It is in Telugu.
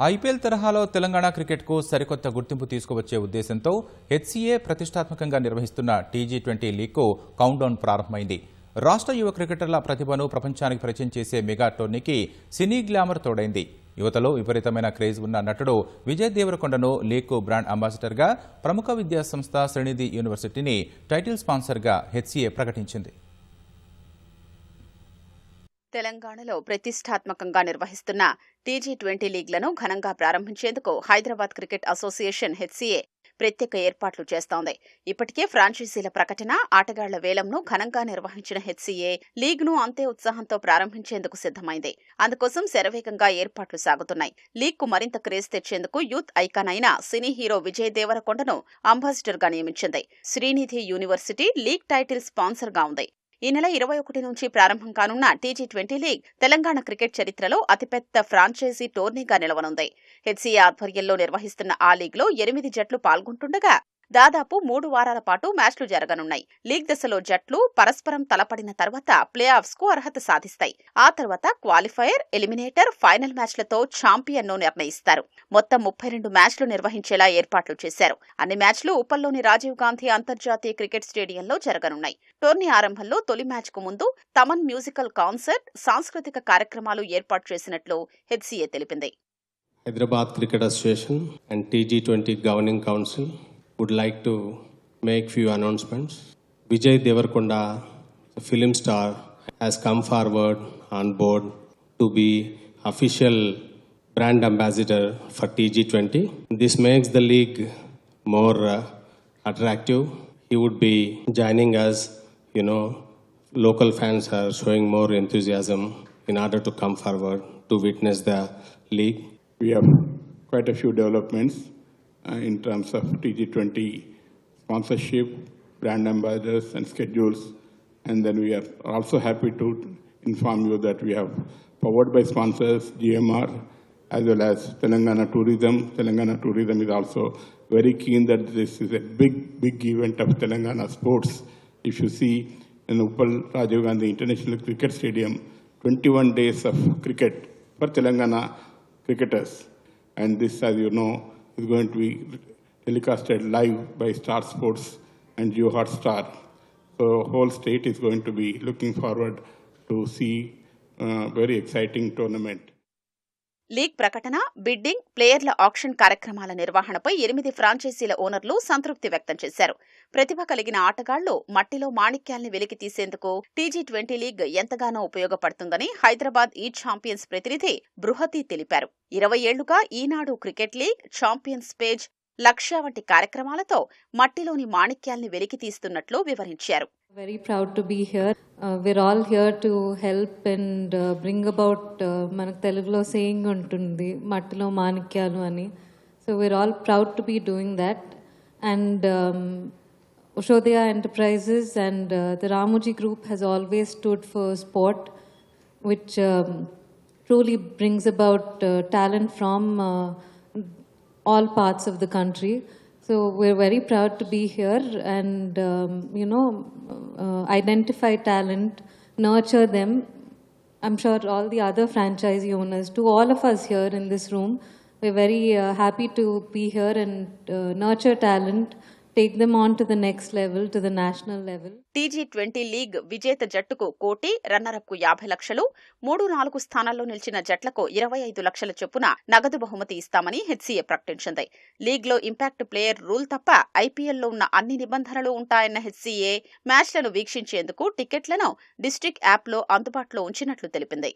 ఐపీఎల్ తరహాలో తెలంగాణ క్రికెట్కు సరికొత్త గుర్తింపు తీసుకువచ్చే ఉద్దేశంతో హెచ్సీఏ ప్రతిష్టాత్మకంగా నిర్వహిస్తున్న టీ20 లీగ్కు కౌంట్డౌన్ ప్రారంభమైంది. రాష్ట్ర యువ క్రికెటర్ల ప్రతిభను ప్రపంచానికి పరిచయం చేసే మెగా టోర్నీకి సినీ గ్లామర్ తోడైంది. యువతలో విపరీతమైన క్రేజ్ ఉన్న నటుడు విజయ్ దేవరకొండను లీగ్కు బ్రాండ్ అంబాసిడర్గా, ప్రముఖ విద్యాసంస్థ శ్రీనిధి యూనివర్సిటీని టైటిల్ స్పాన్సర్గా హెచ్సీఏ ప్రకటించింది. తెలంగాణలో ప్రతిష్టాత్మకంగా నిర్వహిస్తున్న టీ20 లీగ్లను ఘనంగా ప్రారంభించేందుకు హైదరాబాద్ క్రికెట్ అసోసియేషన్ హెచ్సీఏ ప్రత్యేక ఏర్పాట్లు చేస్తోంది. ఇప్పటికే ఫ్రాంచైజీల ప్రకటన, ఆటగాళ్ల వేలంను ఘనంగా నిర్వహించిన హెచ్సీఏ లీగ్ను అంతే ఉత్సాహంతో ప్రారంభించేందుకు సిద్ధమైంది. అందుకోసం శరవేగంగా ఏర్పాట్లు సాగుతున్నాయి. లీగ్కు మరింత క్రేజ్ తెచ్చేందుకు యూత్ ఐకాన్ అయిన సినీ హీరో విజయ్ దేవరకొండను అంబాసిడర్గా నియమించింది. శ్రీనిధి యూనివర్సిటీ లీగ్ టైటిల్ స్పాన్సర్గా ఉంది. ఈ నెల 21 నుంచి ప్రారంభం కానున్న టీ20 లీగ్ తెలంగాణ క్రికెట్ చరిత్రలో అతిపెద్ద ఫ్రాంచైజీ టోర్నీగా నిలవనుంది. హెచ్సీఏ ఆధ్వర్యంలో నిర్వహిస్తున్న ఆ లీగ్లో 8 జట్లు పాల్గొంటుండగా దాదాపు 3 వారాల పాటు మ్యాచ్లు జరగనున్నాయి. లీగ్ దశలో జట్లు పరస్పరం తలపడిన తర్వాత ప్లే ఆఫ్స్ కు అర్హత సాధిస్తాయి. ఆ తర్వాత క్వాలిఫైయర్, ఎలిమినేటర్, ఫైనల్ మ్యాచ్లతో ఛాంపియన్ను నిర్ణయిస్తారు. మొత్తం 32 మ్యాచ్లు నిర్వహించేలా ఏర్పాట్లు చేశారు. అన్ని మ్యాచ్లు ఉప్పల్లోని రాజీవ్ గాంధీ అంతర్జాతీయ క్రికెట్ స్టేడియంలో జరగనున్నాయి. టోర్నీ ఆరంభంలో తొలి మ్యాచ్ కు ముందు తమన్ మ్యూజికల్ కాన్సర్ట్, సాంస్కృతిక కార్యక్రమాలు ఏర్పాటు చేసినట్లు హెచ్సీఏ తెలిపింది. Hyderabad cricket association and T20 governing council would like to make few announcements. Vijay Devarkonda, a film star, has come forward on board to be official brand ambassador for TG20. This makes the league more attractive. He would be joining us. Local fans are showing more enthusiasm in order to come forward to witness the league. We have quite a few developments in terms of TG20 sponsorship, brand ambassadors and schedules. And then we are also happy to inform you that we have powered by sponsors, GMR, as well as Telangana Tourism. Telangana Tourism is also very keen that this is a big event of Telangana sports. If you see in Uppal Rajiv Gandhi International Cricket Stadium, 21 days of cricket for Telangana cricketers. And this, as you know, is going to be telecasted live by Star Sports and Jio Hotstar. So whole state is going to be looking forward to see very exciting tournament. League ప్రకటన, బిడ్డింగ్, ప్లేయర్ల ఆక్షన్ కార్యక్రమాల నిర్వహణపై 8 ఫ్రాంచైజీల ఓనర్లు సంతృప్తి వ్యక్తం చేశారు. ప్రతిభ కలిగిన ఆటగాళ్లు మట్టిలో మాణిక్యాల్ని వెలికి తీసేందుకు టీ20 లీగ్ ఎంతగానో ఉపయోగపడుతుందని హైదరాబాద్ ఈ ఛాంపియన్స్ ప్రతినిధి బృహతి తెలిపారు. 20 ఏళ్లుగా ఈనాడు క్రికెట్ లీగ్, ఛాంపియన్స్ పేజ్, లక్ష్య వంటి కార్యక్రమాలతో మట్టిలోని మాణిక్యాల్ని వెలికి తీస్తున్నట్లు వివరించారు. Very proud to be here. We're all here to help and bring about manaku Telugulo saying untundi mattilo manikyalu ani. So we're all proud to be doing that. And Ushodaya Enterprises and the Ramoji Group has always stood for sport, which truly brings about talent from all parts of the country. So we're very proud to be here and, identify talent, nurture them. I'm sure all the other franchisee owners, to all of us here in this room, we're very happy to be here and nurture talent, take them on to the next level, to the national level. T20 league విజేత జట్టుకు 1 కోటి, రన్నరప్కు 50 లక్షలు, 3-4 స్థానాల్లో నిలిచిన జట్లకు 25 లక్షల చొప్పున నగదు బహుమతి ఇస్తామని హెచ్సీఏ ప్రకటించింది. లీగ్లో ఇంపాక్ట్ ప్లేయర్ రూల్ తప్ప ఐపీఎల్లో ఉన్న అన్ని నిబంధనలు ఉంటాయన్న హెచ్సీఏ మ్యాచ్లను వీక్షించేందుకు టికెట్లను డిస్ట్రిక్ట్ యాప్లో అందుబాటులో ఉంచినట్లు తెలిపింది.